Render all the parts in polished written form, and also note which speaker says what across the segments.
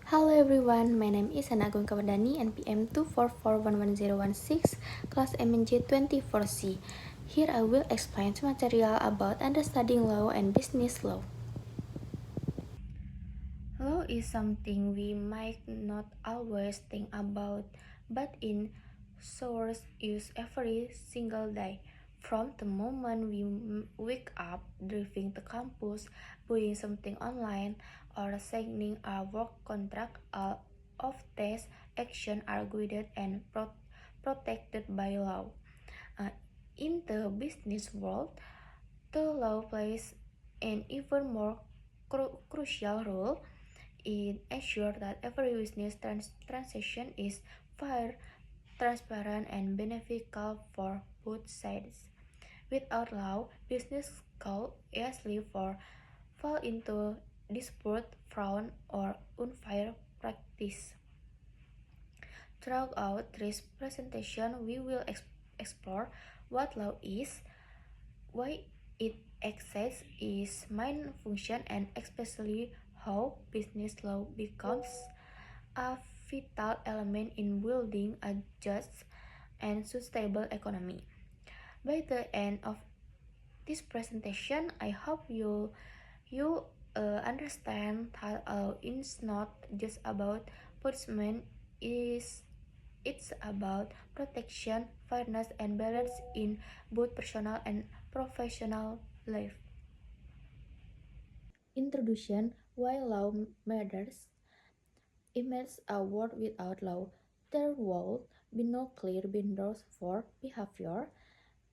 Speaker 1: Hello everyone, my name is Hana Agung Kawardani, NPM 244111016, class MNJ 24C. Here I will explain some material about understanding law and business law. Law is something we might not always think about, but in source use every single day. From the moment we wake up, driving to campus, buying something online, or signing a work contract, all of these actions are guided and protected by law. Uh, in the business world, the law plays an even more crucial role. It ensures that every business transaction is fair, transparent, and beneficial for both sides. Without law, business could easily fall into dispute, fraud, or unfair practice. Throughout this presentation, we will explore what law is, why it exists, its main function, and especially how business law becomes a vital element in building a just and sustainable economy. By the end of this presentation, I hope you understand that law is not just about punishment. It's about protection, fairness, and balance in both personal and professional life. Introduction: Why law matters. Imagine a world without law. There would be no clear windows for behavior.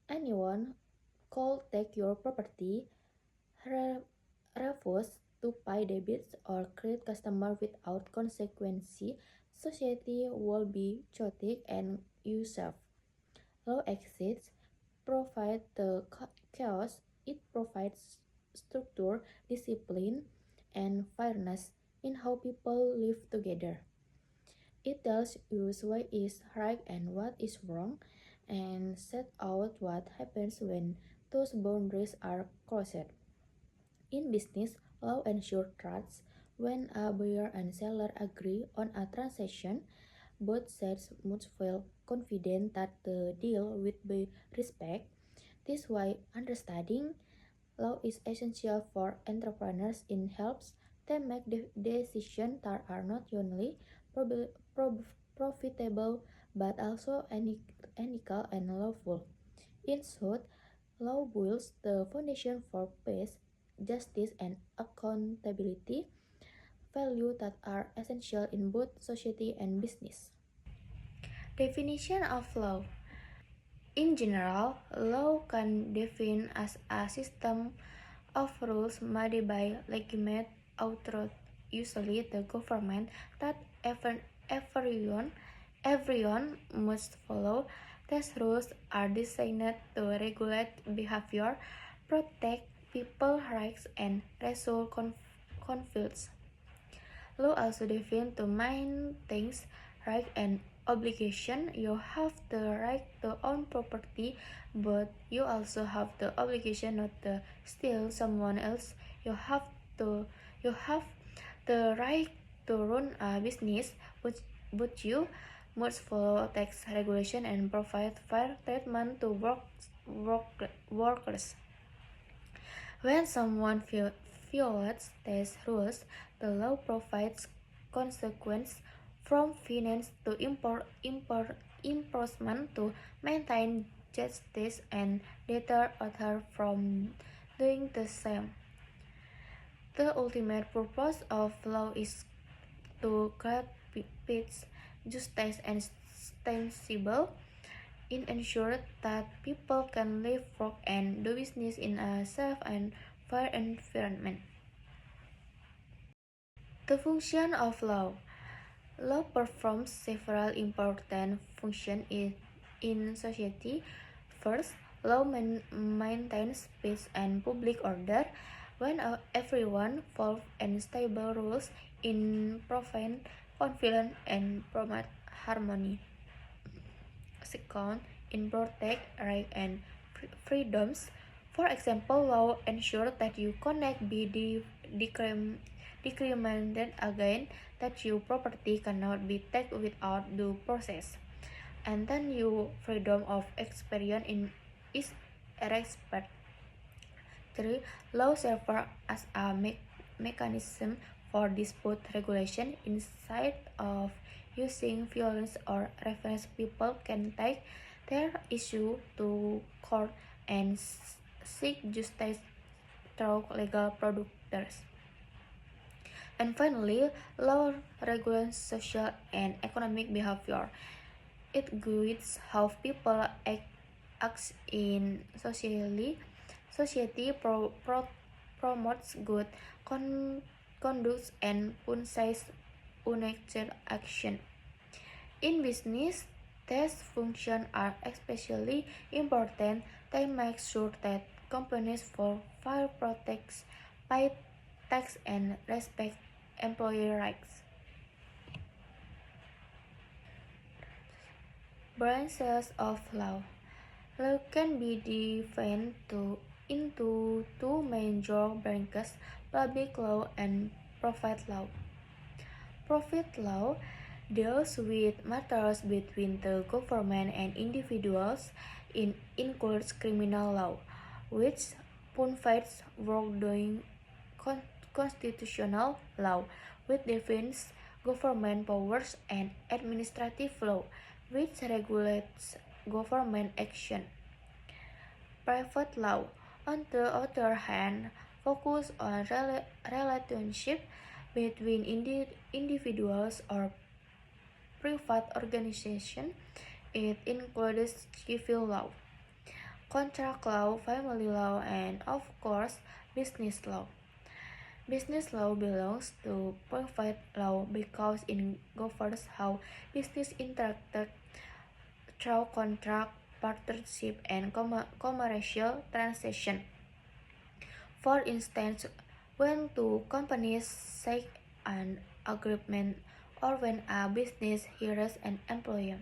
Speaker 1: Anyone could take your property, refuse to pay debits, or create customers without consequence. Society will be chaotic and usurp. Law exists, provide the chaos. It provides structure, discipline, and fairness in how people live together. It tells you what is right and what is wrong, and set out what happens when those boundaries are crossed. In business, law ensures trust. When a buyer and seller agree on a transaction, both sides must feel confident that the deal will be respected. This is why understanding law is essential for entrepreneurs. It helps them make decisions that are not only profitable but also ethical and lawful. In short, law builds the foundation for peace, justice, and accountability, values that are essential in both society and business. Definition of law. In general, law can be defined as a system of rules made by legitimate authority, usually the government, that everyone must follow. These rules are designed to regulate behavior, protect people's rights, and resolve conflicts. Law also defines two main things: right and obligation. You have the right to own property, but you also have the obligation not to steal someone else. You have to you have the right to run a business, but you must follow tax regulation and provide fair treatment to workers. When someone violates these rules, the law provides consequences from finance to enforcement to maintain justice and deter others from doing the same. The ultimate purpose of law is to guard peace, justice, and sustainability. It ensures that people can live, work, and do business in a safe and fair environment. The function of law. Law performs several important functions in society. First, law maintains peace and public order. When everyone follows and stable rules, in prevent conflict and promote harmony. Second, in protect rights and freedoms. For example, law ensures that you cannot be discriminated against, that your property cannot be taken without due process, and then your freedom of expression is respected. 3. Law serves as a mechanism for dispute resolution. Instead of using violence or revenge, people can take their issue to court and seek justice through legal procedures. And finally, law regulates social and economic behavior. It guides how people act in society, promotes good conduct, and punishes unethical action. In business, these functions are especially important. They make sure that companies follow fair practices, pay tax, and respect employee rights. Branches of law. Law can be divided into two major branches: public law and private law. Private law deals with matters between the government and individuals. It includes criminal law, which provides wrongdoing, constitutional law, which defines government powers, and administrative law, which regulates government action. Private law, on the other hand, focuses on relationship between individuals or private organizations. It includes civil law, contract law, family law, and of course, business law. Business law belongs to private law because it governs how business interacts through contract, partnership, and commercial transactions. For instance, when two companies seek an agreement or when a business hires an employee,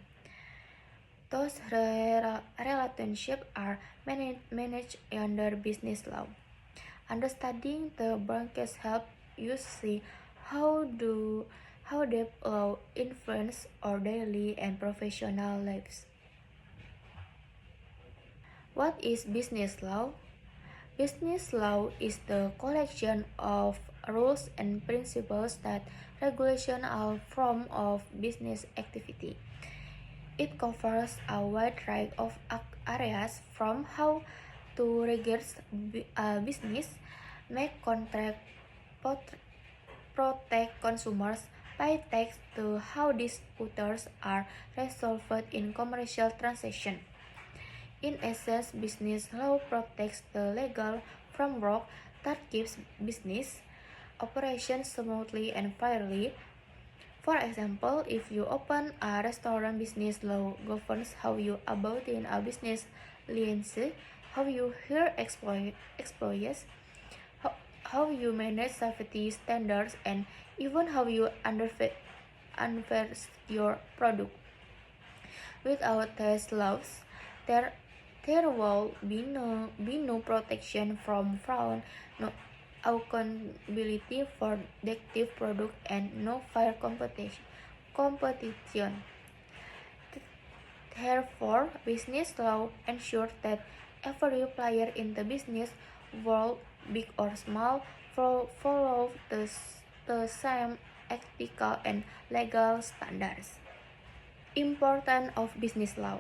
Speaker 1: those relationships are managed under business law. Understanding the branches helps you see how debt law influence our daily and professional lives. What is business law? Business law is the collection of rules and principles that regulation a form of business activity. It covers a wide range of areas from how to register a business, make contracts, protect consumers, pay tax, to how disputes are resolved in commercial transactions. In essence, business law protects the legal framework that keeps business operations smoothly and fairly. For example, if you open a restaurant, business law governs how you obtain a business license, how you hire employees, how you manage safety standards, and even how you advertise your product. Without these laws, there will be no protection from fraud, no accountability for defective product, and no fair competition. Therefore, business law ensures that every player in the business world, big or small, follow the same ethical and legal standards. Importance of business law.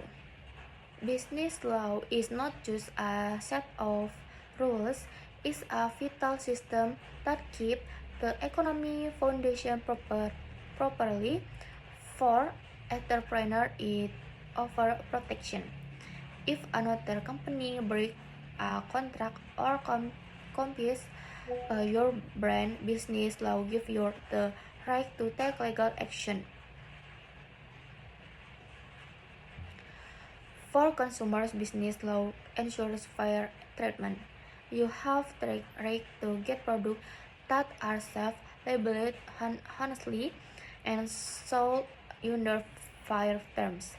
Speaker 1: Business law is not just a set of rules, it's a vital system that keeps the economy foundation properly. For entrepreneurs, it offers protection. If another company breaks a contract or competes your brand, business law gives you the right to take legal action. For consumers, business law ensures fair treatment. You have the right to get products that are safe, labeled honestly, and sold under fair terms.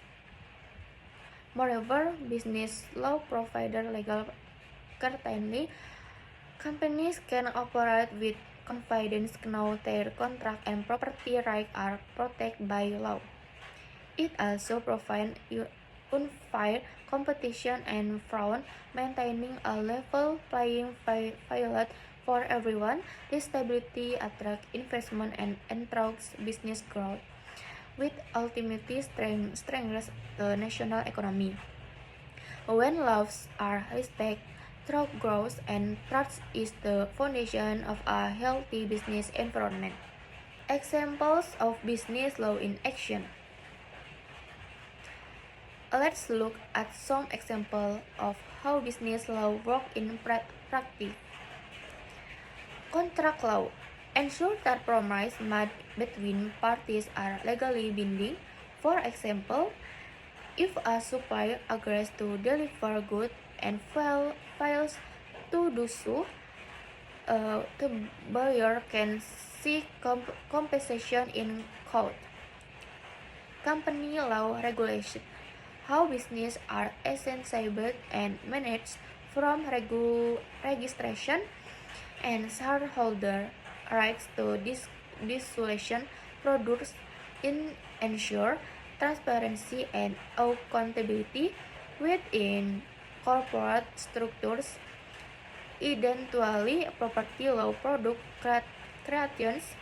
Speaker 1: Moreover, business law provides legal certainty. Companies can operate with confidence know their contract and property rights are protected by law. It also provides unfair competition and fraud, maintaining a level playing field for everyone. This stability attracts investment and encourages business growth, which ultimately strengthens the national economy. When laws are respected, trust grows, and trust is the foundation of a healthy business environment. Examples of business law in action. Let's look at some examples of how business law works in practice. Contract law ensures that promises made between parties are legally binding. For example, if a supplier agrees to deliver goods and fails to do so, the buyer can seek compensation in court. Company law regulation. How business are established and managed from registration and shareholder rights to dissolution products ensure transparency and accountability within corporate structures. Eventually, property law product creations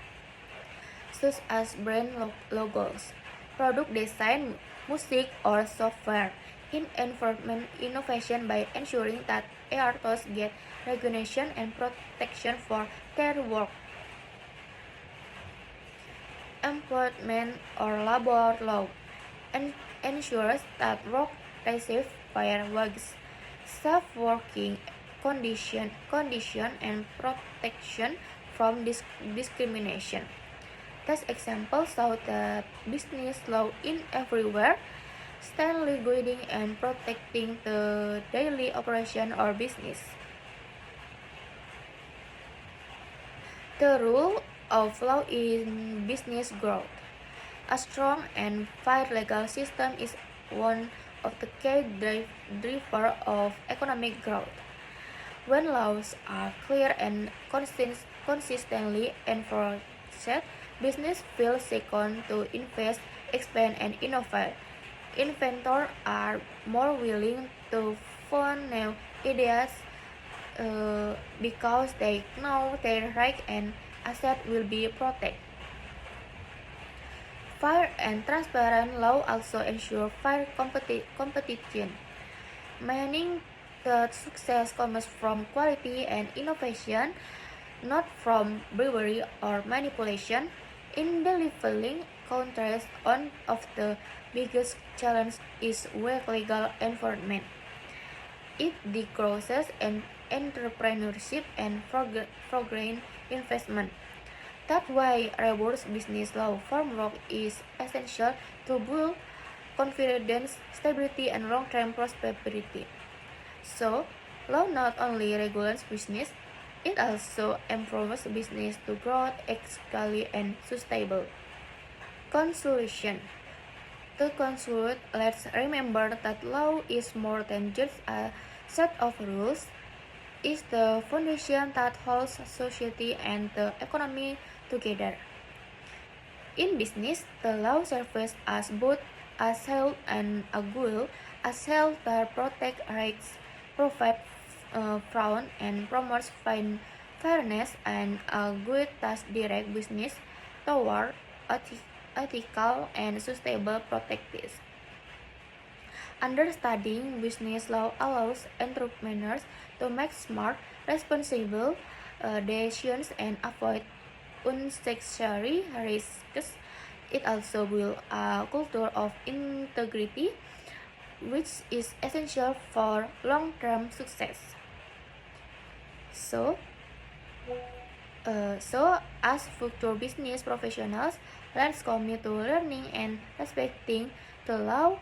Speaker 1: such as brand logos, product design, music, or software in environment innovation by ensuring that artists get recognition and protection for their work. Employment or labor law ensures that work receives fair wages, safe working condition, and protection from discrimination. These examples show that business law in everywhere steadily guiding and protecting the daily operation or business. The role of law in business growth. A strong and fair legal system is one of the key drivers of economic growth. When laws are clear and consistently enforced, business feels second to invest, expand, and innovate. Inventors are more willing to fund new ideas because they know their rights and assets will be protected. Fair and transparent law also ensure fair competition, meaning that success comes from quality and innovation, not from bribery or manipulation. In delivering countries, one of the biggest challenges is weak legal enforcement. It decreases entrepreneurship and foreign investment. That's why robust business law framework is essential to build confidence, stability, and long-term prosperity. So, law not only regulates business, it also empowers business to grow ethically and sustainable. Conclusion. To conclude, let's remember that law is more than just a set of rules. It's the foundation that holds society and the economy together. In business, the law serves as both a shield and a goal, a shield that protects rights, provides fraud, and promotes fairness, and a good that directs business toward ethical and sustainable practices. Understanding business law allows entrepreneurs to make smart, responsible decisions and avoid unnecessary risks. It also builds a culture of integrity, which is essential for long-term success. So, as future business professionals, let's commit to learning and respecting the law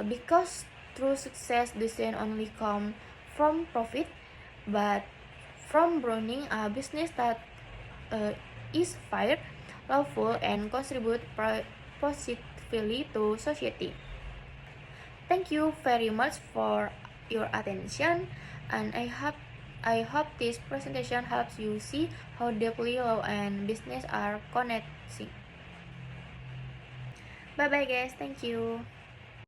Speaker 1: because true success doesn't only come from profit, but from running a business that is fair, lawful, and contribute positively to society. Thank you very much for your attention, and I hope this presentation helps you see how deeply law and business are connecting. Bye bye guys, thank you.